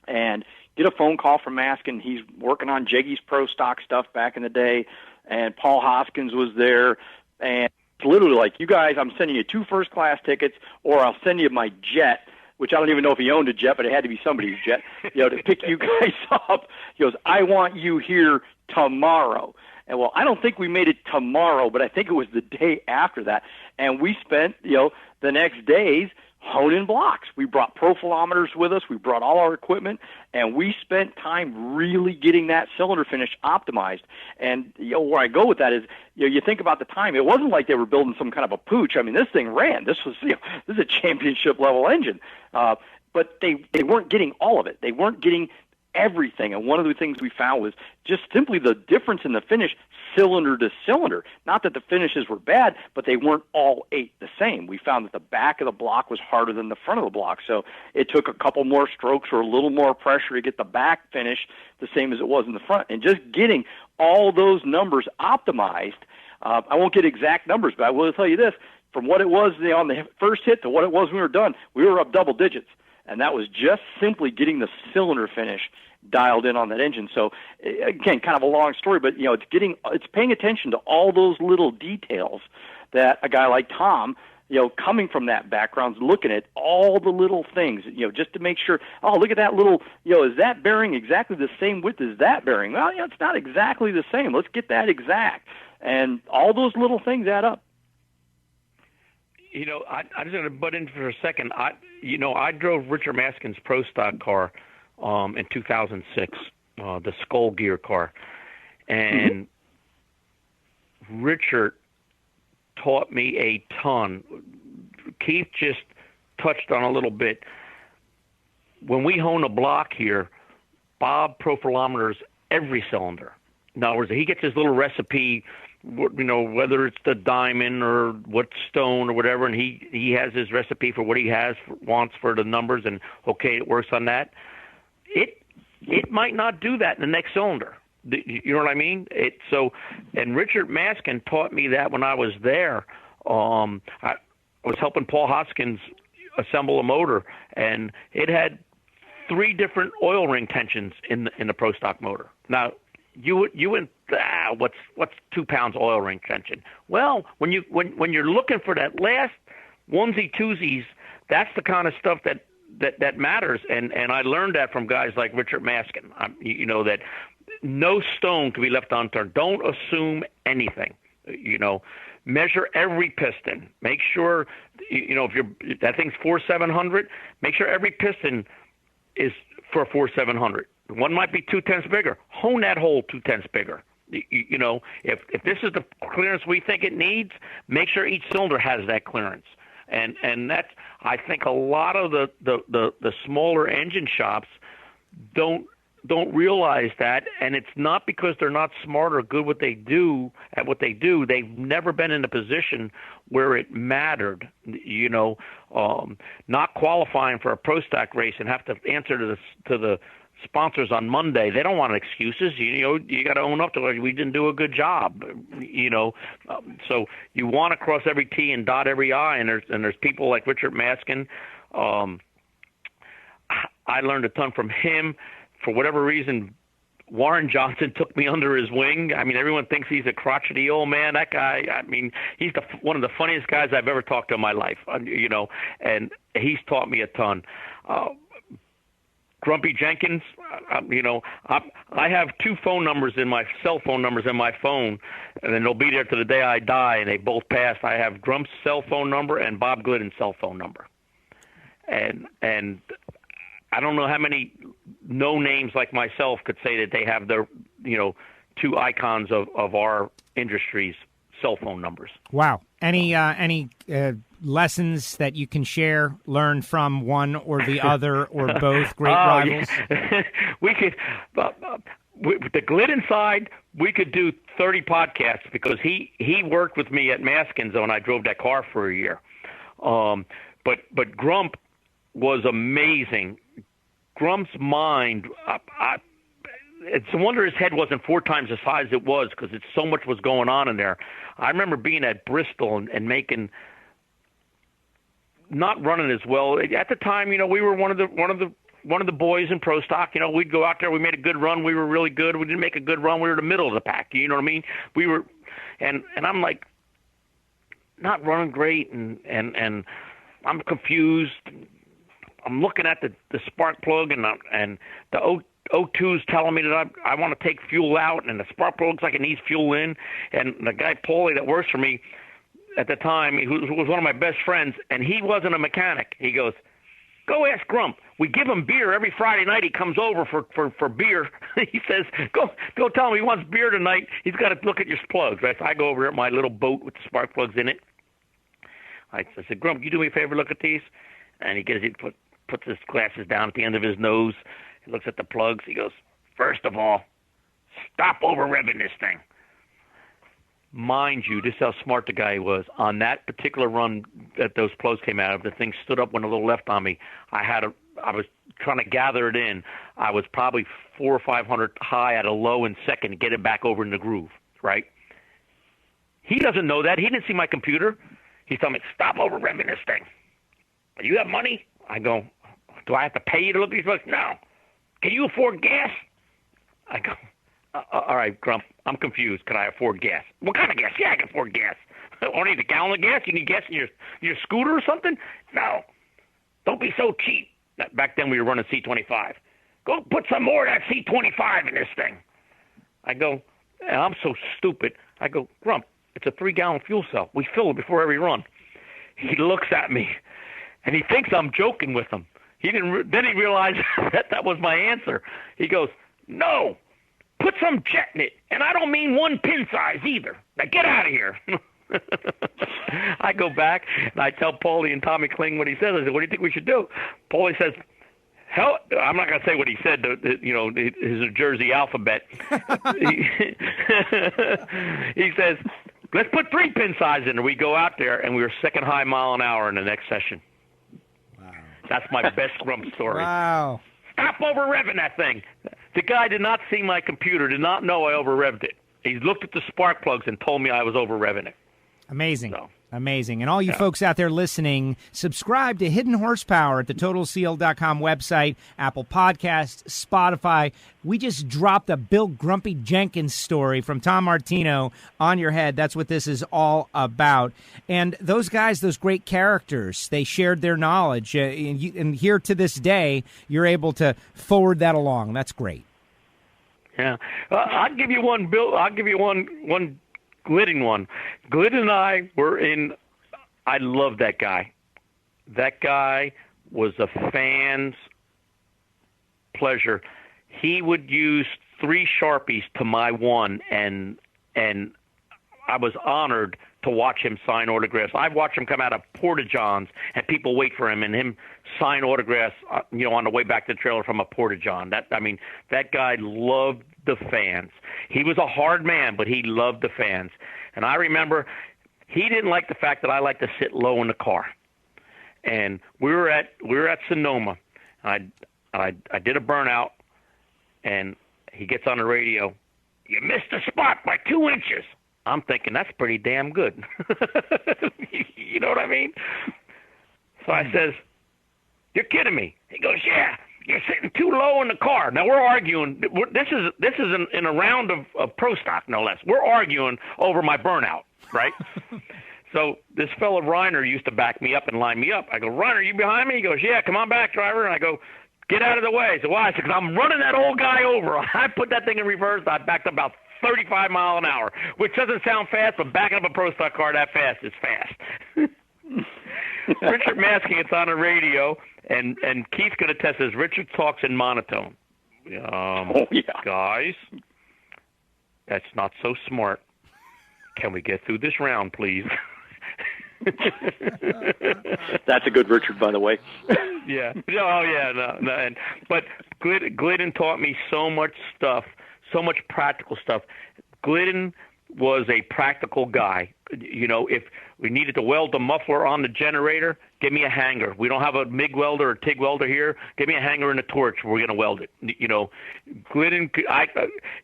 And get a phone call from Maskin. He's working on Jeggy's Pro Stock stuff back in the day. And Paul Hoskins was there. And it's literally like, you guys, I'm sending you 2 first-class tickets, or I'll send you my jet, which I don't even know if he owned a jet, but it had to be somebody's jet, to pick you guys up. He goes, I want you here tomorrow. And, well, I don't think we made it tomorrow, but I think it was the day after that. And we spent, the next days honing blocks. We brought profilometers with us. We brought all our equipment, and we spent time really getting that cylinder finish optimized. And where I go with that is, you think about the time. It wasn't like they were building some kind of a pooch. I mean, this thing ran. This was, this is a championship level engine. But they weren't getting all of it. They weren't getting everything. And one of the things we found was just simply the difference in the finish cylinder to cylinder. Not that the finishes were bad, but they weren't all 8 the same. We found that the back of the block was harder than the front of the block. So it took a couple more strokes or a little more pressure to get the back finish the same as it was in the front. And just getting all those numbers optimized, I won't get exact numbers, but I will tell you this, from what it was on the first hit to what it was when we were done, we were up double digits. And that was just simply getting the cylinder finish dialed in on that engine. So again, kind of a long story, but it's paying attention to all those little details that a guy like Tom, coming from that background, is looking at all the little things, just to make sure, oh, look at that little, is that bearing exactly the same width as that bearing? Well, it's not exactly the same. Let's get that exact. And all those little things add up. I just want to butt in for a second. I drove Richard Maskin's Pro Stock car in 2006, the Skull Gear car. And Richard taught me a ton. Keith just touched on a little bit. When we hone a block here, Bob profilometers every cylinder. In other words, he gets his little recipe, whether it's the diamond or what stone or whatever, and he has his recipe for what he wants for the numbers, and okay, it works on that. It might not do that in the next cylinder. You know what I mean? And Richard Maskin taught me that when I was there. I was helping Paul Hoskins assemble a motor, and it had 3 different oil ring tensions in the Pro Stock motor. Now, you went, what's 2 pounds oil ring tension? Well, when you're looking for that last onesie twosies, that's the kind of stuff that matters. And I learned that from guys like Richard Maskin. That no stone can be left unturned. Don't assume anything. measure every piston. Make sure, if that thing's 4,700, make sure every piston is for 4,700. One might be 0.2 bigger. Hone that hole 0.2 bigger. If this is the clearance we think it needs, make sure each cylinder has that clearance. And that's, I think, a lot of the smaller engine shops don't realize that, and it's not because they're not smart or good at what they do. They've never been in a position where it mattered. Not qualifying for a Pro Stock race and have to answer to the sponsors on Monday. They don't want excuses. You got to own up to it. We didn't do a good job. So you want to cross every T and dot every I. And there's people like Richard Maskin. I learned a ton from him. For whatever reason, Warren Johnson took me under his wing. I mean, everyone thinks he's a crotchety old man. That guy, I mean, he's one of the funniest guys I've ever talked to in my life, and he's taught me a ton. Grumpy Jenkins, I have two phone numbers in my cell phone numbers in my phone, and then they'll be there to the day I die, and they both passed. I have Grump's cell phone number and Bob Glidden's cell phone number. And I don't know how many no names like myself could say that they have their, two icons of our industry's cell phone numbers. Wow. Any lessons that you can share, learn from one or the other or both great rivals? Yeah. We could, with the Glidden side, we could do 30 podcasts because he worked with me at Maskin's when I drove that car for a year. But Grump was amazing. Grump's mind, it's a wonder his head wasn't 4 times the size it was because so much was going on in there. I remember being at Bristol and making, not running as well at the time. We were one of the boys in Pro Stock. We'd go out there. We made a good run. We were really good. We didn't make a good run. We were in the middle of the pack. You know what I mean? We were, and I'm like, not running great, and I'm confused. I'm looking at the spark plug and the O2's telling me that I want to take fuel out, and the spark plug looks like it needs fuel in. And the guy, Paulie, that works for me at the time, who was one of my best friends, and he wasn't a mechanic. He goes, go ask Grump. We give him beer every Friday night. He comes over for beer. He says, go tell him he wants beer tonight. He's got to look at your plugs. Right? So I go over at my little boat with the spark plugs in it. I said, Grump, you do me a favor, look at these. And he puts his glasses down at the end of his nose. He looks at the plugs. He goes, first of all, stop over-revving this thing. Mind you, this is how smart the guy was. On that particular run that those plugs came out of, the thing stood up, went a little left on me. I was trying to gather it in. I was probably 400 or 500 high at a low in second to get it back over in the groove, right? He doesn't know that. He didn't see my computer. He's telling me, stop over-revving this thing. Do you have money? I go, do I have to pay you to look at these plugs? No. Can you afford gas? I go, all right, Grump, I'm confused. Can I afford gas? What kind of gas? Yeah, I can afford gas. Only a gallon of gas? You need gas in your scooter or something? No. Don't be so cheap. Back then we were running C25. Go put some more of that C25 in this thing. I go, I'm so stupid. I go, Grump, it's a 3-gallon fuel cell. We fill it before every run. He looks at me, and he thinks I'm joking with him. Then he realized that was my answer. He goes, no, put some jet in it. And I don't mean 1 pin size either. Now get out of here. I go back, and I tell Paulie and Tommy Kling what he says. I said, what do you think we should do? Paulie says, hell, I'm not going to say what he said, his New Jersey alphabet. He says, let's put 3 pin size in. And we go out there, and we were second high mile an hour in the next session. That's my best Grump story. Wow. Stop over-revving that thing. The guy did not see my computer, did not know I over-revved it. He looked at the spark plugs and told me I was over-revving it. Amazing. Amazing. And all you folks out there listening, subscribe to Hidden Horsepower at the TotalSeal.com website, Apple Podcasts, Spotify. We just dropped a Bill Grumpy Jenkins story from Tom Martino on your head. That's what this is all about. And those guys, those great characters, they shared their knowledge. And here to this day, you're able to forward that along. That's great. Yeah. I'll give you one, Bill. I'll give you one Glidden won. Glidden and I were in. I love that guy. That guy was a fan's pleasure. He would use 3 Sharpies to my 1, and I was honored to watch him sign autographs. I've watched him come out of Porta-Johns, and people wait for him, and him sign autographs, on the way back to the trailer from a Porta-John. That guy loved the fans. He was a hard man, but he loved the fans. And I remember he didn't like the fact that I like to sit low in the car. And we were at Sonoma. I did a burnout, and he gets on the radio. You missed the spot by 2 inches. I'm thinking that's pretty damn good. You know what I mean? So I says, "You're kidding me." He goes, "Yeah, you're sitting too low in the car." Now we're arguing. This is in a round of pro stock, no less. We're arguing over my burnout, right? So this fellow Reiner used to back me up and line me up. I go, "Reiner, you behind me?" He goes, "Yeah, come on back, driver." And I go, "Get out of the way." So why? I said, "Because I'm running that old guy over." I put that thing in reverse. I backed up about 35 miles an hour, which doesn't sound fast, but backing up a pro stock car that fast is fast. Richard Masking, it's on the radio, and Keith can attest this. Richard talks in monotone. Guys, that's not so smart. Can we get through this round, please? That's a good Richard, by the way. Yeah. Oh, yeah. No. But Glidden taught me so much stuff, so much practical stuff. Glidden was a practical guy. If we needed to weld the muffler on the generator, give me a hanger. We don't have a MIG welder or TIG welder here. Give me a hanger and a torch. We're going to weld it. Glidden,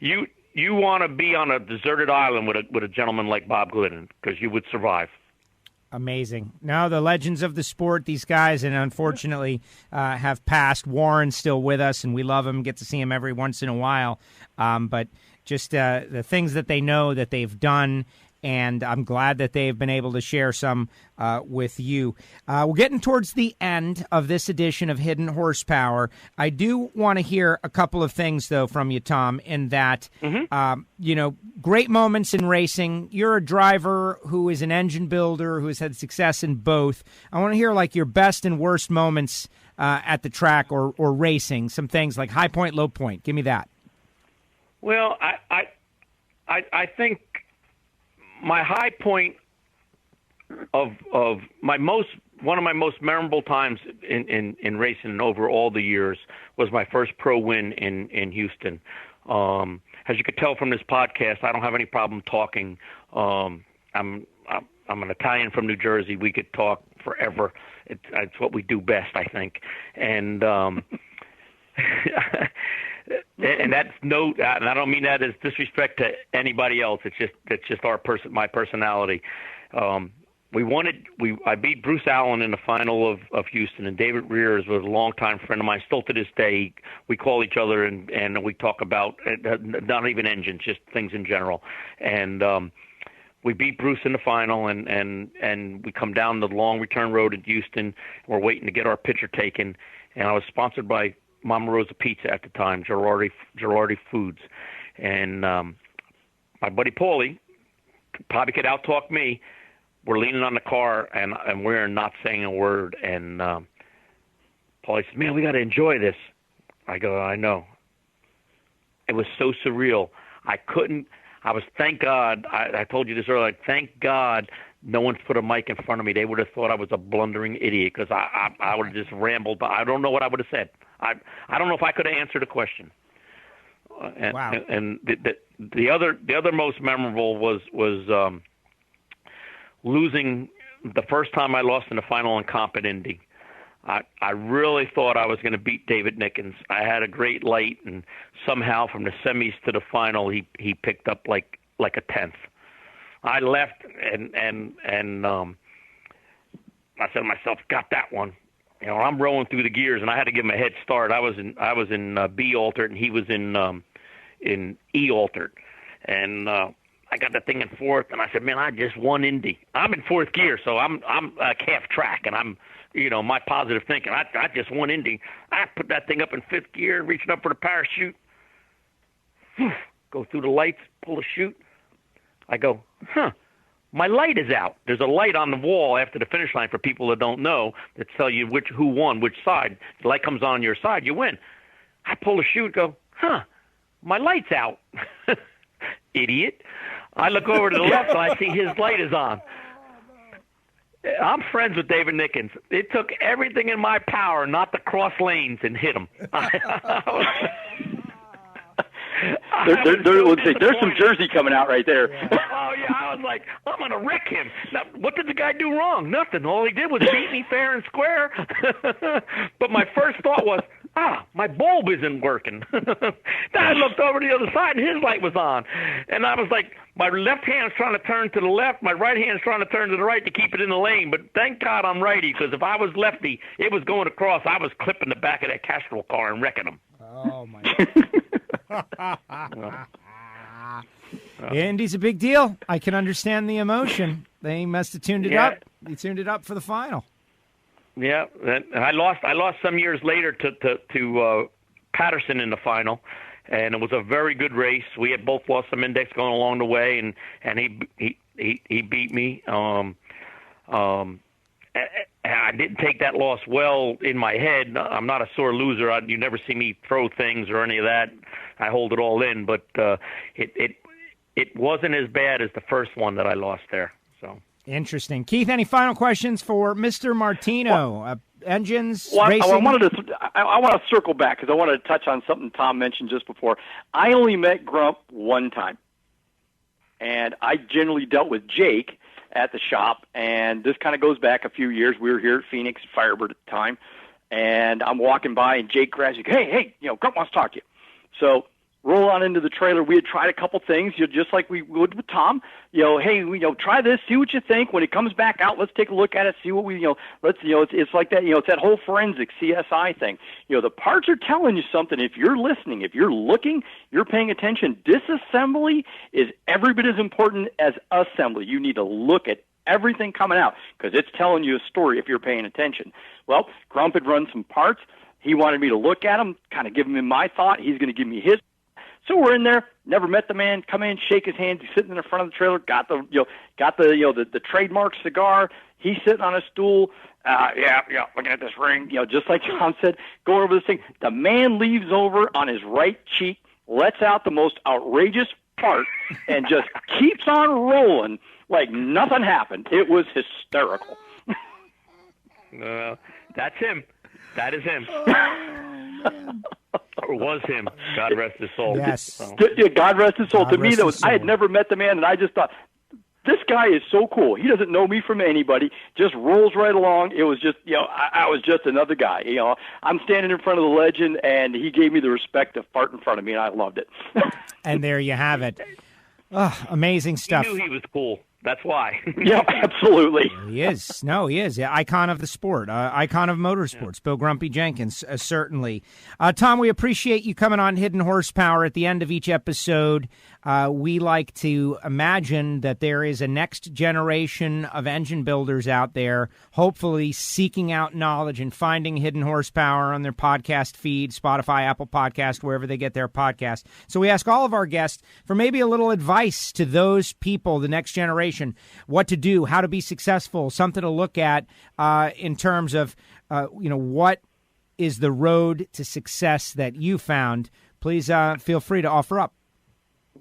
you want to be on a deserted island with a gentleman like Bob Glidden, because you would survive. Amazing. Now, the legends of the sport, these guys, and unfortunately have passed. Warren's still with us, and we love him, get to see him every once in a while. But just the things that they know that they've done, and I'm glad that they've been able to share some with you. We're getting towards the end of this edition of Hidden Horsepower. I do want to hear a couple of things, though, from you, Tom, in that, great moments in racing. You're a driver who is an engine builder, who has had success in both. I want to hear, your best and worst moments at the track or racing, some things like high point, low point. Give me that. Well, I think my high point of one of my most memorable times in racing over all the years was my first pro win in Houston. As you could tell from this podcast, I don't have any problem talking. I'm an Italian from New Jersey. We could talk forever. It's what we do best, I think. And and that's and I don't mean that as disrespect to anybody else. It's just my personality. I beat Bruce Allen in the final of Houston, and David Rears was a longtime friend of mine. Still to this day, we call each other and we talk about not even engines, just things in general. And we beat Bruce in the final, and we come down the long return road in Houston. We're waiting to get our picture taken, and I was sponsored by Mama Rosa Pizza at the time, Girardi Foods, and my buddy Paulie probably could out-talk me. We're leaning on the car, and we're not saying a word, and Paulie says, "Man, we got to enjoy this." I go, "I know." It was so surreal. Thank God, I told you this earlier, thank God no one's put a mic in front of me. They would have thought I was a blundering idiot, because I would have just rambled. I don't know what I would have said. I don't know if I could have answered a question. Wow. And the other most memorable was losing the first time I lost in the final in Comp at Indy. I really thought I was going to beat David Nickens. I had a great light, and somehow from the semis to the final, he picked up like a tenth. I left, and I said to myself, "Got that one." I'm rolling through the gears, and I had to give him a head start. I was in B altered, and he was in E altered, and I got the thing in fourth, and I said, "Man, I just won Indy. I'm in fourth gear, so I'm half track, and I'm my positive thinking. I just won Indy. I put that thing up in fifth gear, reaching up for the parachute, go through the lights, pull the chute. I go, my light is out. There's a light on the wall after the finish line for people that don't know that tell you who won, which side. The light comes on your side, you win. I pull the chute, go, my light's out. Idiot. I look over to the left and I see his light is on. I'm friends with David Jenkins. It took everything in my power not to cross lanes and hit him. There's some jersey coming out right there. Oh, yeah. I was like, I'm going to wreck him. Now, what did the guy do wrong? Nothing. All he did was beat me fair and square. But my first thought was, my bulb isn't working. Then I looked over to the other side, and his light was on. And I was like, my left hand's trying to turn to the left, my right hand's trying to turn to the right to keep it in the lane. But thank God I'm righty, because if I was lefty, it was going across. I was clipping the back of that Castrol car and wrecking him. Oh, my God. Indy's a big deal. I can understand the emotion. They must have tuned it up. They tuned it up for the final. Yeah, I lost some years later to Patterson in the final, and it was a very good race. We had both lost some index going along the way, and he beat me. I didn't take that loss well in my head. I'm not a sore loser. You never see me throw things or any of that. I hold it all in, but it wasn't as bad as the first one that I lost there. So. Interesting. Keith, any final questions for Mr. Martino? Engines, racing? I want to circle back because I wanted to touch on something Tom mentioned just before. I only met Grump one time, and I generally dealt with Jake at the shop, and this kind of goes back a few years. We were here at Phoenix, Firebird at the time, and I'm walking by, and Jake grabs me, hey, Grump wants to talk to you. So roll on into the trailer. We had tried a couple things, just like we would with Tom. Hey, try this, see what you think. When it comes back out, let's take a look at it, see what it's like that. It's that whole forensic CSI thing. The parts are telling you something. If you're listening, if you're looking, you're paying attention. Disassembly is every bit as important as assembly. You need to look at everything coming out because it's telling you a story if you're paying attention. Well, Grump had run some parts. He wanted me to look at them, kind of give him my thought. He's going to give me his. So we're in there. Never met the man. Come in, shake his hand. He's sitting in the front of the trailer. Got the trademark cigar. He's sitting on a stool. Looking at this ring. Just like Tom said, going over this thing. The man leaves over on his right cheek, lets out the most outrageous part, and just keeps on rolling like nothing happened. It was hysterical. That's him. That is him. Or was him. God rest his soul. Yes. So. God rest his soul. To me, I had never met the man, and I just thought, this guy is so cool. He doesn't know me from anybody. Just rolls right along. It was just, I was just another guy. I'm standing in front of the legend, and he gave me the respect to fart in front of me, and I loved it. And there you have it. Oh, amazing stuff. He knew he was cool. That's why. Yeah, absolutely. He is. No, he is. Yeah, icon of the sport, icon of motorsports. Yeah. Bill Grumpy Jenkins, certainly. Tom, we appreciate you coming on Hidden Horsepower at the end of each episode. We like to imagine that there is a next generation of engine builders out there, hopefully seeking out knowledge and finding Hidden Horsepower on their podcast feed, Spotify, Apple Podcast, wherever they get their podcast. So we ask all of our guests for maybe a little advice to those people, the next generation, what to do, how to be successful, something to look at in terms of, what is the road to success that you found. Please feel free to offer up.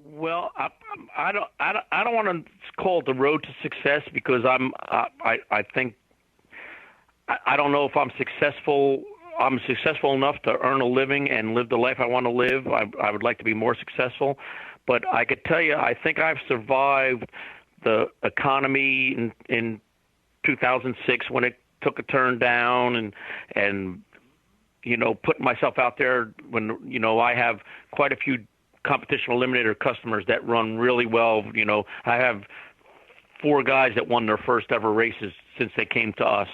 Well, I don't want to call it the road to success because I think I don't know if I'm successful. I'm successful enough to earn a living and live the life I want to live. I would like to be more successful, but I could tell you I think I've survived the economy in 2006 when it took a turn down and putting myself out there when I have quite a few competition eliminator customers that run really well. I have 4 guys that won their first ever races since they came to us.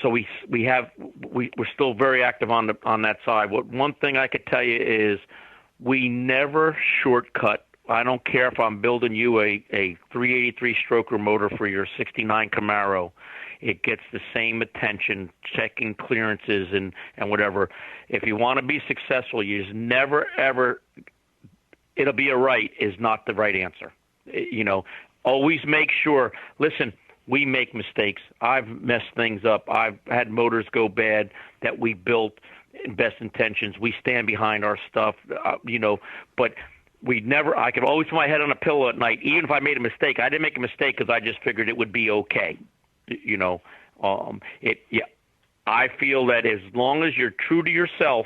So we're still very active on that side. One thing I could tell you is we never shortcut. I don't care if I'm building you a 383 stroker motor for your 69 Camaro. It gets the same attention, checking clearances and whatever. If you want to be successful, you just never, ever it'll be a right is not the right answer. You know, always make sure, listen, we make mistakes. I've messed things up. I've had motors go bad that we built in best intentions. We stand behind our stuff, you know, but I could always put my head on a pillow at night. Even if I made a mistake, I didn't make a mistake because I just figured it would be okay. You know, I feel that as long as you're true to yourself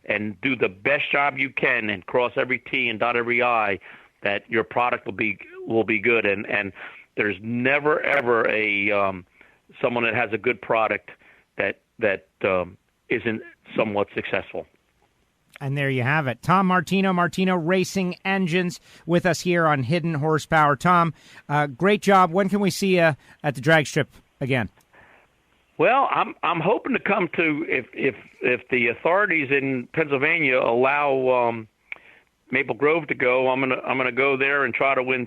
and do the best job you can and cross every T and dot every I, that your product will be good. And there's never ever someone that has a good product that isn't somewhat successful. And there you have it. Tom Martino Racing Engines, with us here on Hidden Horsepower. Tom, great job. When can we see you at the drag strip again? Well, I'm hoping to come to, if the authorities in Pennsylvania allow Maple Grove to go, I'm gonna go there and try to win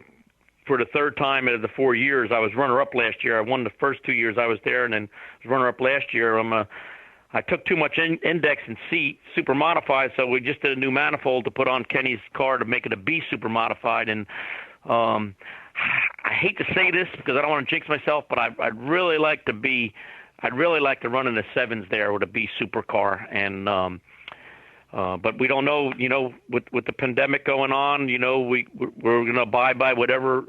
for the third time out of the 4 years. I was runner-up last year. I won the first 2 years I was there, and then was runner-up last year. I took too much index and C super modified, so we just did a new manifold to put on Kenny's car to make it a B super modified. And I hate to say this because I don't want to jinx myself, but I'd really like to run in the sevens there with a B super car. And but we don't know, you know, with the pandemic going on, you know, we're going to abide by whatever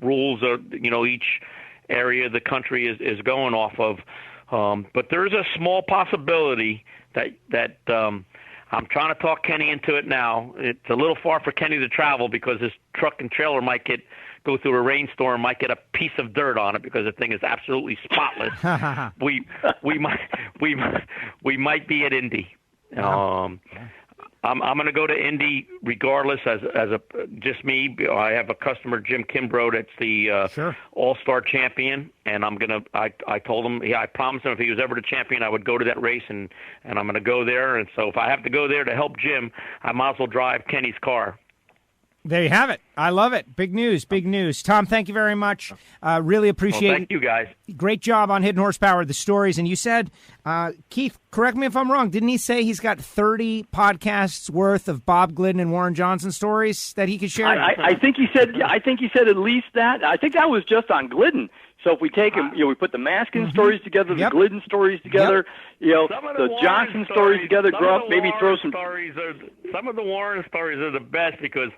rules are, you know, each area of the country is going off of. But there's a small possibility that I'm trying to talk Kenny into it now. It's a little far for Kenny to travel because his truck and trailer might go through a rainstorm, might get a piece of dirt on it because the thing is absolutely spotless. we might be at Indy. I'm going to go to Indy regardless as just me. I have a customer, Jim Kimbrough, that's the All-Star champion, and I told him, I promised him if he was ever the champion, I would go to that race, and I'm going to go there. And so if I have to go there to help Jim, I might as well drive Kenny's car. There you have it. I love it. Big news, big news. Tom, thank you very much. Really appreciate it. Thank you, guys. Great job on Hidden Horsepower, the stories. And you said, Keith, correct me if I'm wrong, didn't he say he's got 30 podcasts worth of Bob Glidden and Warren Johnson stories that he could share? I think he said at least that. I think that was just on Glidden. So if we take him, you know, we put the Maskin stories together, the Glidden stories together, you know, the Johnson stories together, grow up, maybe throw some. Some of the Warren stories are the best because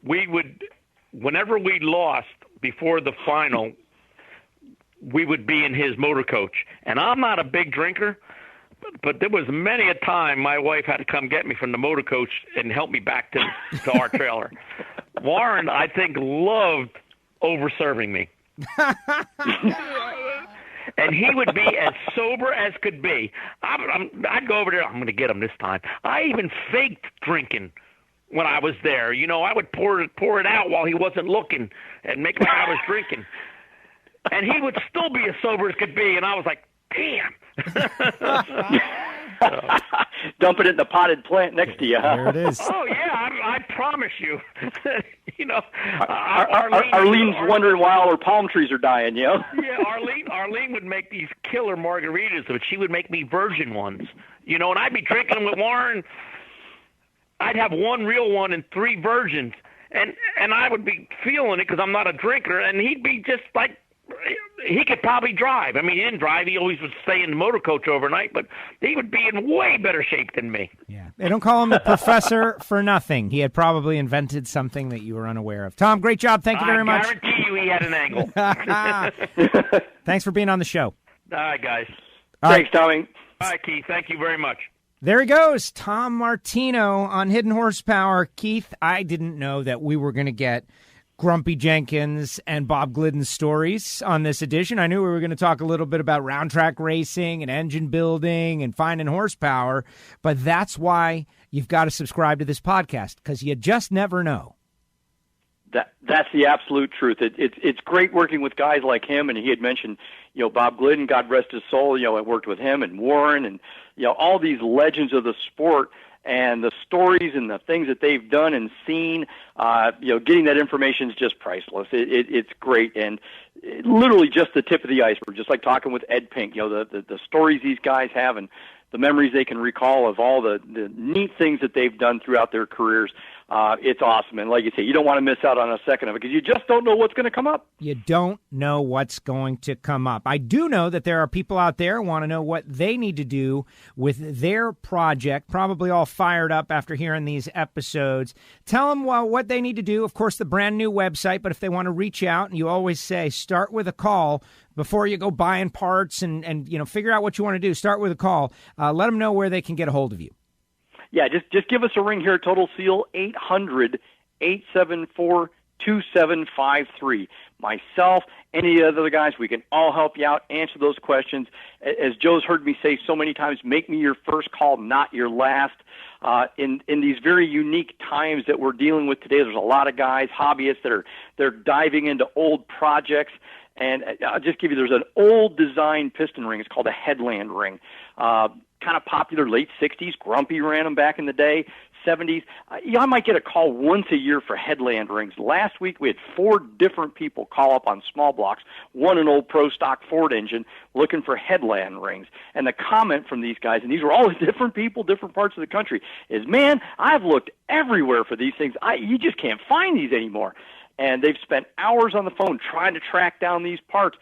we would, whenever we lost before the final, we would be in his motor coach. And I'm not a big drinker, but there was many a time my wife had to come get me from the motor coach and help me back to our trailer. Warren, I think, loved over-serving me. And he would be as sober as could be. I'd go over there. I'm going to get him this time. I even faked drinking when I was there. You know, I would pour it out while he wasn't looking and make like I was drinking. And he would still be as sober as could be. And I was like, damn. Dumping it in the potted plant next to you. Huh? There it is. Oh, yeah, I promise you. You know, Arlene's wondering why all her palm trees are dying, you know? Yeah, Arlene would make these killer margaritas, but she would make me virgin ones. You know, and I'd be drinking them with Warren. I'd have one real one and 3 virgins, and I would be feeling it because I'm not a drinker, and he'd be just like, he could probably drive. I mean, he didn't drive. He always would stay in the motor coach overnight, but he would be in way better shape than me. Yeah. They don't call him the professor for nothing. He had probably invented something that you were unaware of. Tom, great job. Thank you very much. I guarantee you he had an angle. Thanks for being on the show. All right, guys. Thanks, Tommy. All right, Keith. Thank you very much. There he goes, Tom Martino on Hidden Horsepower. Keith, I didn't know that we were going to get Grumpy Jenkins and Bob Glidden stories on this edition. I knew we were going to talk a little bit about round track racing and engine building and finding horsepower, but that's why you've got to subscribe to this podcast, because you just never know. That's the absolute truth. It's great working with guys like him, and he had mentioned, you know, Bob Glidden, God rest his soul. You know, I worked with him and Warren, and you know, all these legends of the sport, and the stories and the things that they've done and seen. You know, getting that information is just priceless. It's great, and literally just the tip of the iceberg. Just like talking with Ed Pink, you know, the stories these guys have and the memories they can recall of all the neat things that they've done throughout their careers. it's awesome. And like you say, you don't want to miss out on a second of it because you just don't know what's going to come up. You don't know what's going to come up. I do know that there are people out there who want to know what they need to do with their project, probably all fired up after hearing these episodes. Tell them what they need to do. Of course, the brand new website, but if they want to reach out, and you always say, start with a call before you go buying parts and figure out what you want to do. Start with a call. Let them know where they can get a hold of you. Yeah, just give us a ring here at Total Seal, 800-874-2753. Myself, any of the other guys, we can all help you out, answer those questions. As Joe's heard me say so many times, make me your first call, not your last. In these very unique times that we're dealing with today, there's a lot of guys, hobbyists, they're diving into old projects. And I'll just give you, there's an old design piston ring. It's called a headland ring. Kind of popular, late 60s. Grumpy ran them back in the day, 70s. I might get a call once a year for headland rings. Last week we had 4 different people call up on small blocks, one an old Pro Stock Ford engine, looking for headland rings. And the comment from these guys, and these were all different people, different parts of the country, is, man, I've looked everywhere for these things. You just can't find these anymore. And they've spent hours on the phone trying to track down these parts.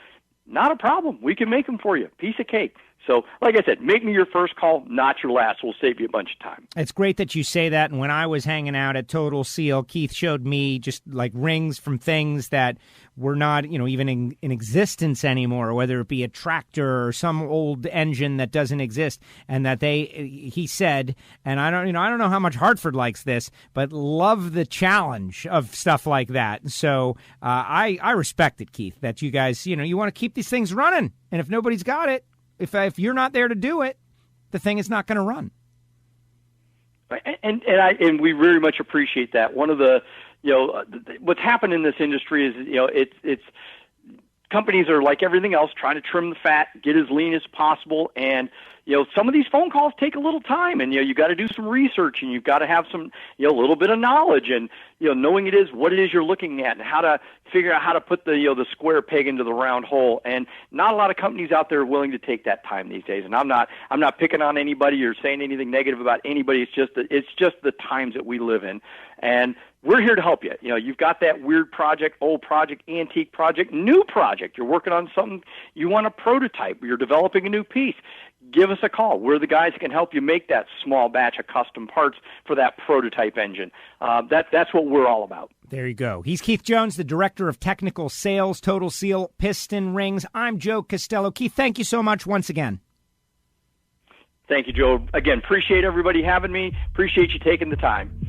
Not a problem. We can make them for you. Piece of cake. So, like I said, make me your first call, not your last. We'll save you a bunch of time. It's great that you say that. And when I was hanging out at Total Seal, Keith showed me just like rings from things that were not, even in existence anymore, whether it be a tractor or some old engine that doesn't exist, and that he said, and I don't know how much Hartford likes this, but love the challenge of stuff like that. So I respect it, Keith, that you guys, you want to keep these things running, and if nobody's got it, if you're not there to do it, the thing is not going to run. And we very much appreciate that. One of the what's happened in this industry is it's companies are like everything else, trying to trim the fat, get as lean as possible, and some of these phone calls take a little time, and you got to do some research, and you've got to have some a little bit of knowledge, and knowing what it is you're looking at, and how to figure out how to put the square peg into the round hole. And not a lot of companies out there are willing to take that time these days. And I'm not picking on anybody or saying anything negative about anybody. It's just the times that we live in, and we're here to help you. You've got that weird project, old project, antique project, new project. You're working on something you want to prototype. You're developing a new piece. Give us a call. We're the guys that can help you make that small batch of custom parts for that prototype engine. That's what we're all about. There you go. He's Keith Jones, the Director of Technical Sales, Total Seal Piston Rings. I'm Joe Costello. Keith, thank you so much once again. Thank you, Joe. Again, appreciate everybody having me. Appreciate you taking the time.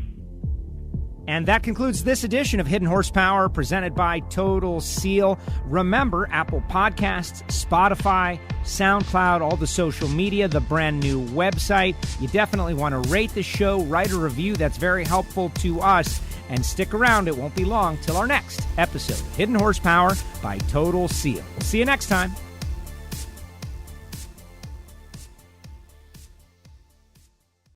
And that concludes this edition of Hidden Horsepower presented by Total Seal. Remember, Apple Podcasts, Spotify, SoundCloud, all the social media, the brand new website. You definitely want to rate the show, write a review. That's very helpful to us. And stick around. It won't be long till our next episode of Hidden Horsepower by Total Seal. We'll see you next time.